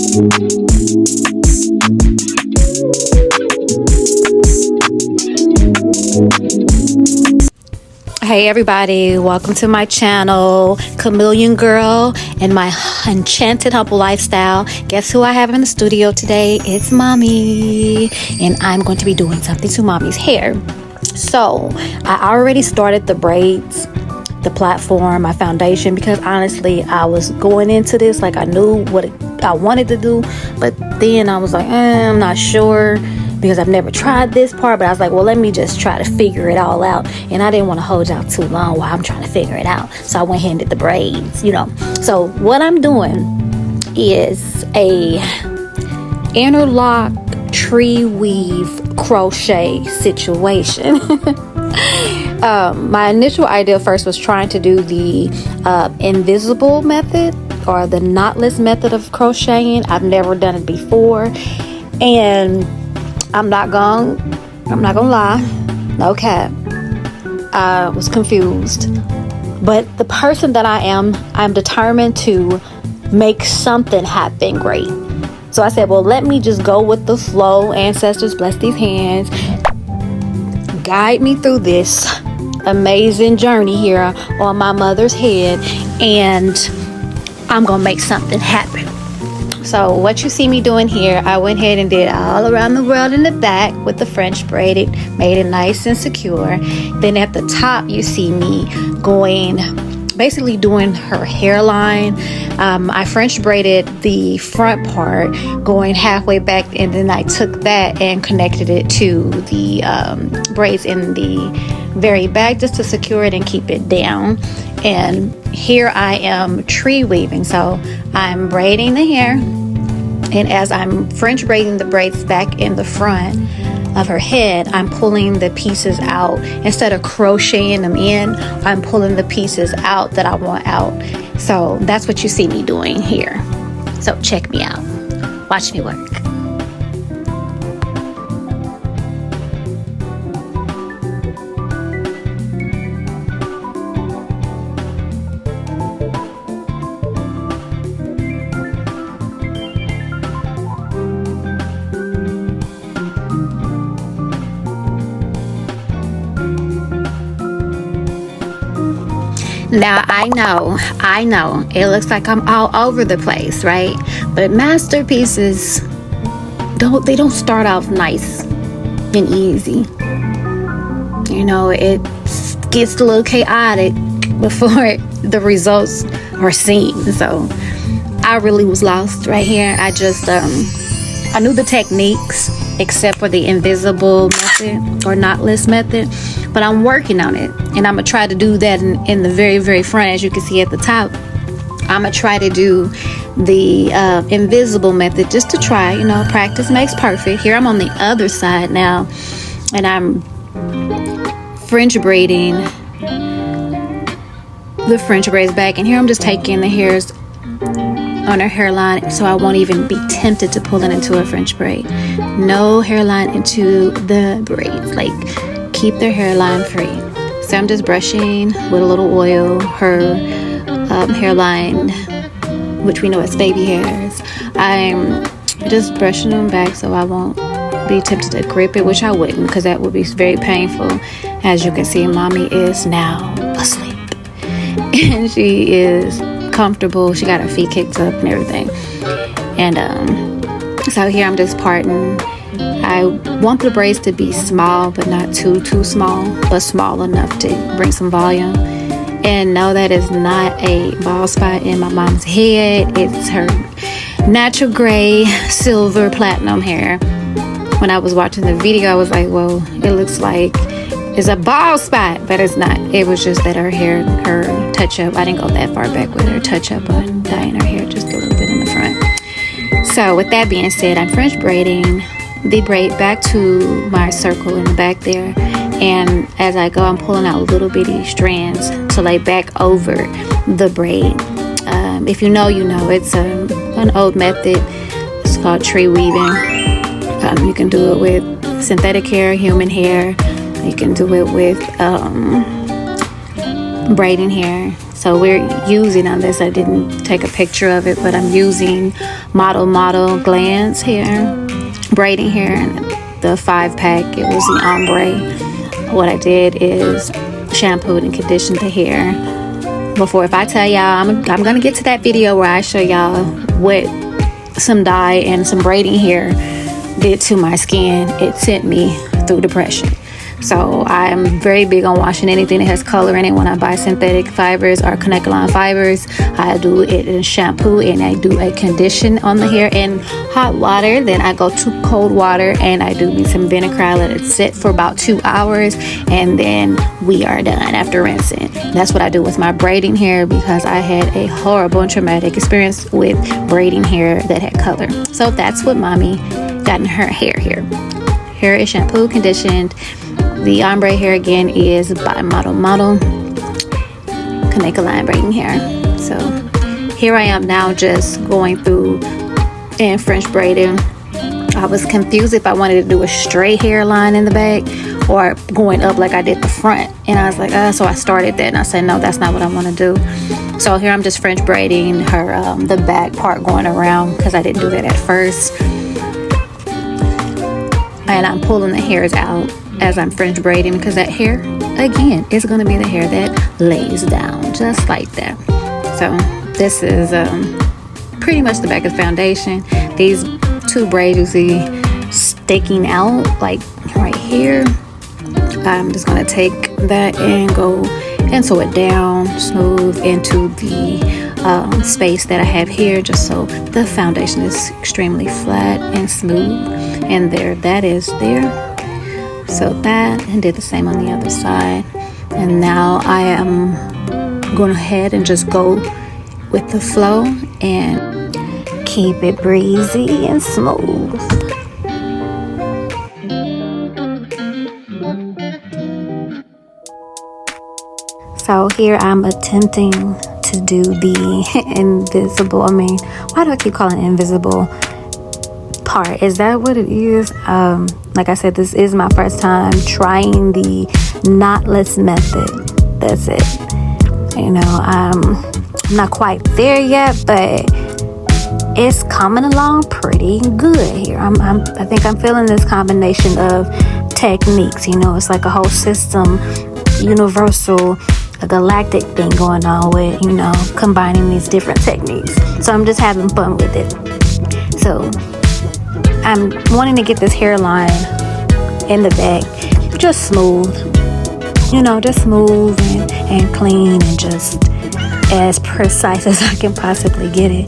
Hey everybody, welcome to my channel, Chameleon Girl and my enchanted humble lifestyle. Guess who I have in the studio today? It's Mommy, and I'm going to be doing something to Mommy's hair. So I already started the braids, the platform, my foundation, because honestly I was going into this like I knew what I wanted to do, but then I was like, I'm not sure, because I've never tried this part. But I was like, well, let me just try to figure it all out, and I didn't want to hold y'all too long while I'm trying to figure it out. So I went ahead and did the braids, So what I'm doing is a interlock tree weave crochet situation. My initial idea first was trying to do the invisible method, or the knotless method of crocheting. I've never done it before, and I'm not gonna lie, no cap, I was confused. But the person that I'm determined to make something happen great. So I said, well, let me just go with the flow. Ancestors, bless these hands, guide me through this amazing journey here on my mother's head, and I'm gonna make something happen. So what you see me doing here, I went ahead and did all around the world in the back with the French braided, made it nice and secure. Then at the top, you see me basically doing her hairline. I French braided the front part, going halfway back, and then I took that and connected it to the braids in the very back, just to secure it and keep it down. And here I am tree weaving. So I'm braiding the hair, and as I'm French braiding the braids back in the front of her head, I'm pulling the pieces out. Instead of crocheting them in, I'm pulling the pieces out that I want out. So that's what you see me doing here. So check me out. Watch me work. Now I know it looks like I'm all over the place, right? But masterpieces don't start off nice and easy. It gets a little chaotic before the results are seen. So I really was lost right here. I just I knew the techniques except for the invisible method or knotless method, but I'm working on it, and I'm gonna try to do that in the very, very front. As you can see at the top, I'm gonna try to do the invisible method, just to try. Practice makes perfect. Here I'm on the other side now, and I'm French braiding the French braids back, and here I'm just taking the hairs on her hairline, so I won't even be tempted to pull it into a French braid. No hairline into the braids, like keep their hairline free. So I'm just brushing with a little oil her hairline, which we know is baby hairs. I'm just brushing them back so I won't be tempted to grip it, which I wouldn't, because that would be very painful. As you can see, Mommy is now asleep, and she is comfortable. She got her feet kicked up and everything. And so here I'm just parting. I want the braids to be small, but not too small, but small enough to bring some volume. And no, that is not a bald spot in my mom's head. It's her natural gray, silver, platinum hair. When I was watching the video, I was like, well, it looks like it's a bald spot, but it's not. It was just that her hair, her touch up, I didn't go that far back with her touch up on dyeing her hair just a little bit in the front. So with that being said, I'm French braiding the braid back to my circle in the back there, and as I go, I'm pulling out little bitty strands to lay back over the braid. If you know, it's an old method. It's called tree weaving. You can do it with synthetic hair, human hair. You can do it with braiding hair. So So we're using on this, I didn't take a picture of it, but I'm using Model Glands hair, braiding hair, and the 5-pack. It was the ombre. What I did is shampooed and conditioned the hair. Before, if I tell y'all, I'm gonna get to that video where I show y'all what some dye and some braiding hair did to my skin. It sent me through depression. So I'm very big on washing anything that has color in it. When I buy synthetic fibers or connectline fibers, I do it in shampoo and I do a condition on the hair in hot water. Then I go to cold water and I do me some vinegar. I let it sit for about 2 hours and then we are done after rinsing. That's what I do with my braiding hair because I had a horrible and traumatic experience with braiding hair that had color. So that's what mommy got in her hair here. Hair is shampoo, conditioned. The ombre hair again is by Model Connectline braiding hair. So here I am now just going through and French braiding. I was confused if I wanted to do a straight hairline in the back or going up like I did the front. And I was like, so I started that and I said, no, that's not what I want to do. So here I'm just French braiding her the back part going around because I didn't do that at first. And I'm pulling the hairs out as I'm French braiding because that hair, again, is going to be the hair that lays down just like that. So this is pretty much the back of the foundation. These 2 braids you see sticking out like right here. I'm just going to take that and go and sew it down smooth into the space that I have here, just so the foundation is extremely flat and smooth. And there, that is there. So that, and did the same on the other side. And now I am going ahead and just go with the flow and keep it breezy and smooth. So here I'm attempting to do the invisible, why do I keep calling it invisible part? Is that what it is? Like I said, this is my first time trying the knotless method. That's it. You know, I'm not quite there yet, but it's coming along pretty good here. I think I'm feeling this combination of techniques. You know, it's like a whole system, universal, a galactic thing going on with, you know, combining these different techniques. So I'm just having fun with it. So I'm wanting to get this hairline in the back just smooth, you know, just smooth and clean and just as precise as I can possibly get it,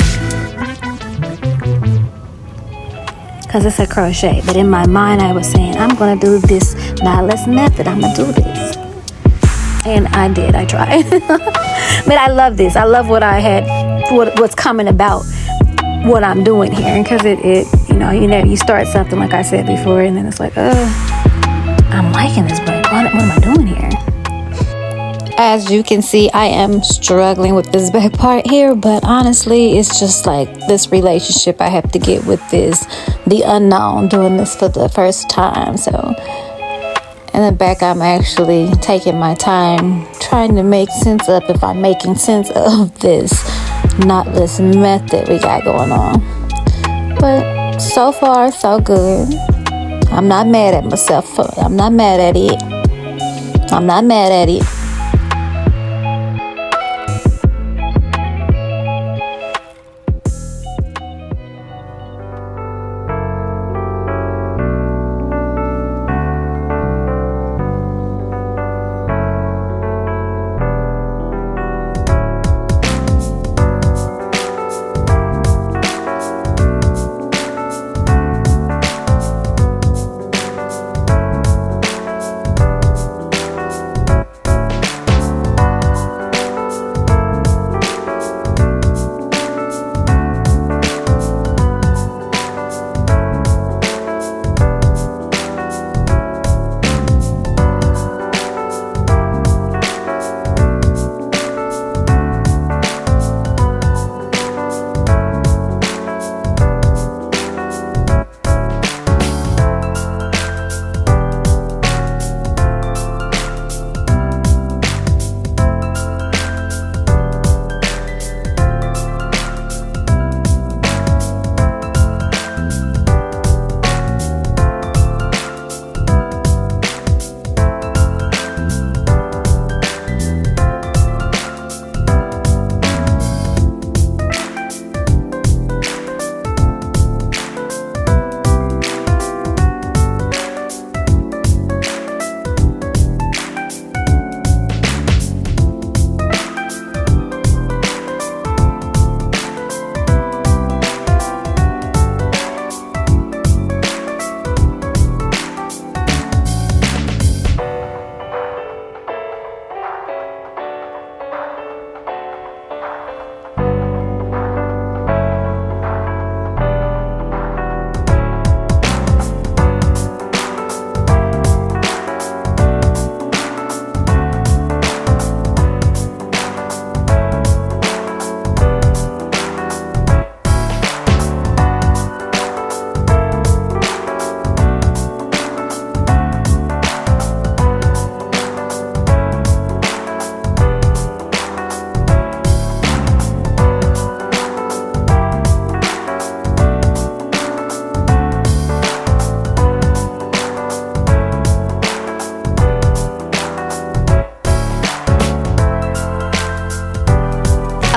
because it's a crochet. But in my mind I was saying, I'm gonna do this knotless method, I'm gonna do this, and I did. I tried. But I love this. I love what's coming about what I'm doing here, because it you know, you start something like I said before, and then it's like, I'm liking this, but what am I doing here? As you can see, I am struggling with this back part here, but honestly, it's just like this relationship I have to get with the unknown, doing this for the first time. So in the back, I'm actually taking my time trying to make sense of if I'm making sense of this knotless method we got going on. But so far, so good. I'm not mad at myself. I'm not mad at it. I'm not mad at it.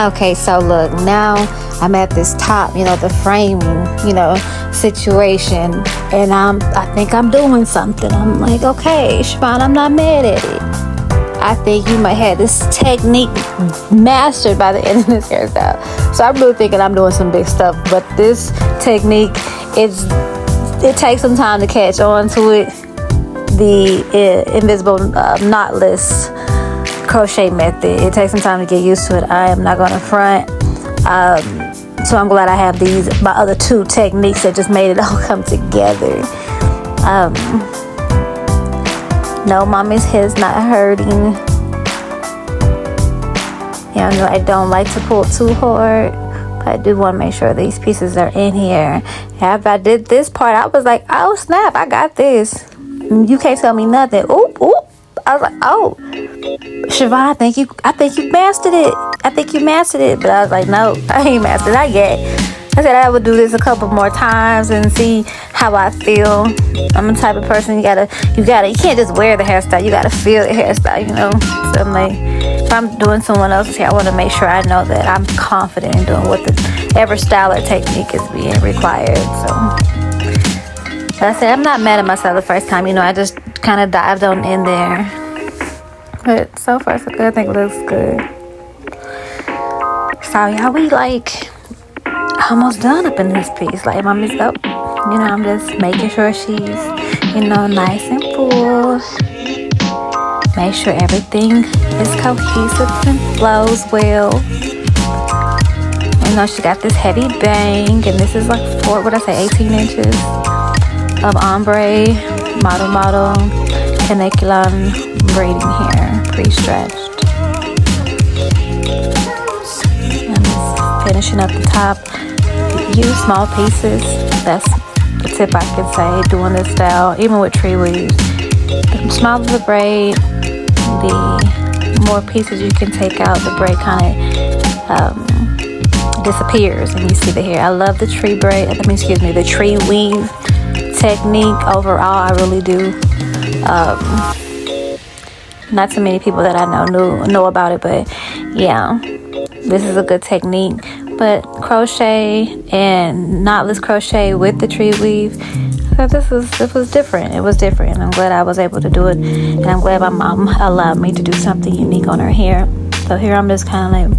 Okay, so look, now I'm at this top, you know, the framing, you know, situation, and I think I'm doing something. I'm like, okay, Siobhan, I'm not mad at it. I think you might have this technique mastered by the end of this hairstyle. So I'm really thinking I'm doing some big stuff, but this technique, it takes some time to catch on to it. The invisible knotless crochet method, it takes some time to get used to it. I am not gonna front. So I'm glad I have my other two techniques that just made it all come together. No, mommy's head's not hurting. Yeah, I know I don't like to pull too hard, but I do want to make sure these pieces are in here. After I did this part, I was like, oh snap, I got this. You can't tell me nothing. Oop, oop. I was like, oh, Siobhan, I think you mastered it. I think you mastered it. But I was like, no, I ain't mastered it not yet. I said I would do this a couple more times and see how I feel. I'm the type of person you can't just wear the hairstyle. You gotta feel the hairstyle, you know. So I'm like, if I'm doing someone else's hair, I want to make sure I know that I'm confident in doing whatever style or technique is being required. So I said I'm not mad at myself the first time. You know, I just kind of dived on in there. But so far so good. I think it looks good. So yeah, we like almost done up in this piece. Like mommy's up, you know, I'm just making sure she's, you know, nice and full. Make sure everything is cohesive and flows well. You know, she got this heavy bang, and this is like 18 inches of ombre model canacolon braiding hair, pre-stretched. And just finishing up the top. Use small pieces. That's the tip I can say doing this style, even with tree weaves. The smaller the braid, the more pieces you can take out. The braid kind of disappears and you see the hair. I love the tree the tree weave technique overall. I really do. Not too many people that I know about it, but yeah, this is a good technique. But crochet and knotless crochet with the tree weave, I thought this was different. It was different. I'm glad I was able to do it, and I'm glad my mom allowed me to do something unique on her hair. So here I'm just kind of like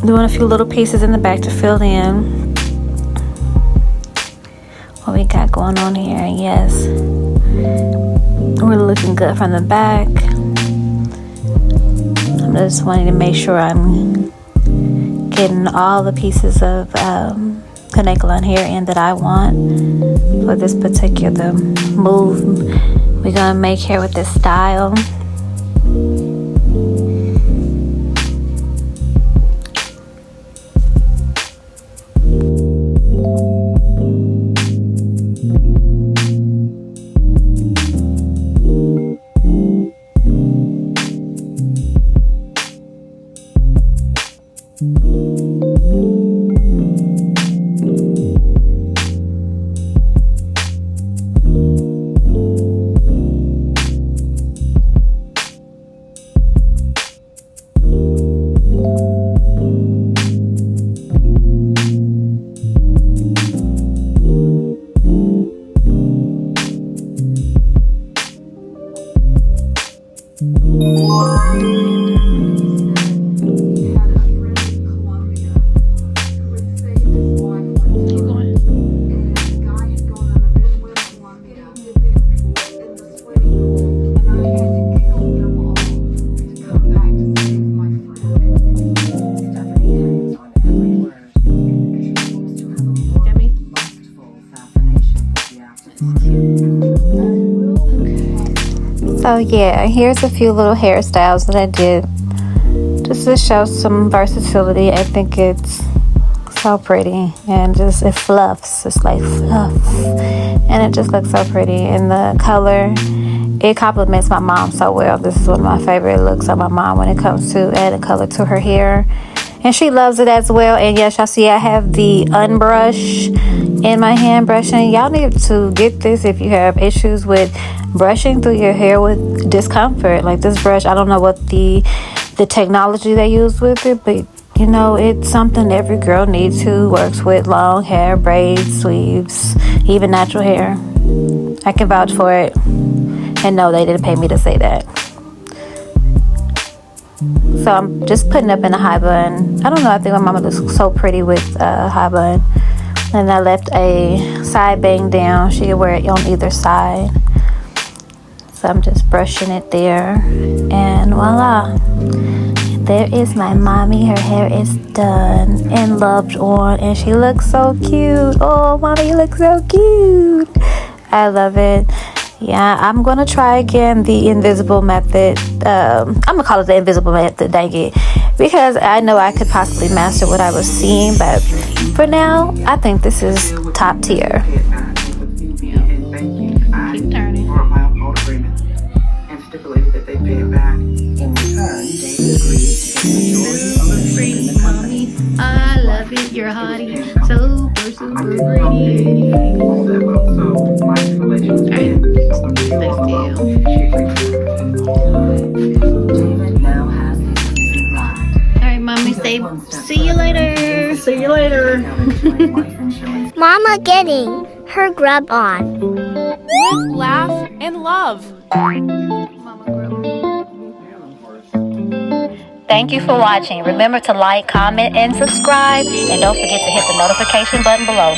doing a few little pieces in the back to fill in what we got going on here. Yes, we're looking good from the back. I'm just wanting to make sure I'm getting all the pieces of canacolon hair in that I want for this particular move we're gonna make here with this style. So yeah, here's a few little hairstyles that I did just to show some versatility. I think it's so pretty and just it fluffs. It's like fluff, and it just looks so pretty. And the color, it complements my mom so well. This is one of my favorite looks of my mom when it comes to adding color to her hair, and she loves it as well. And yes, y'all see I have the unbrush in my hand brushing. Y'all need to get this if you have issues with brushing through your hair with discomfort. Like this brush, I don't know what the technology they use with it, but you know, it's something every girl needs who works with long hair, braids, weaves, even natural hair. I can vouch for it. And no, they didn't pay me to say that. So I'm just putting up in a high bun. I don't know, I think my mama looks so pretty with a high bun. And I left a side bang down. She can wear it on either side. So I'm just brushing it there. And voila. There is my mommy. Her hair is done and loved on. And she looks so cute. Oh, mommy, you look so cute. I love it. Yeah, I'm going to try again the invisible method. I'm going to call it the invisible method, dang it. Because I know I could possibly master what I was seeing. But for now, I think this is top tier. Keep turning. And stipulated that they pay it back. In return, David agreed to get the majority of the Mommy, I love it. You're hottie. Super, super pretty. all that well. So my stipulation was paid. David now has his ride. All right, mommy, say see you later. See you later. Mama getting her grub on. Live, laugh, and love. Thank you for watching. Remember to like, comment, and subscribe. And don't forget to hit the notification button below.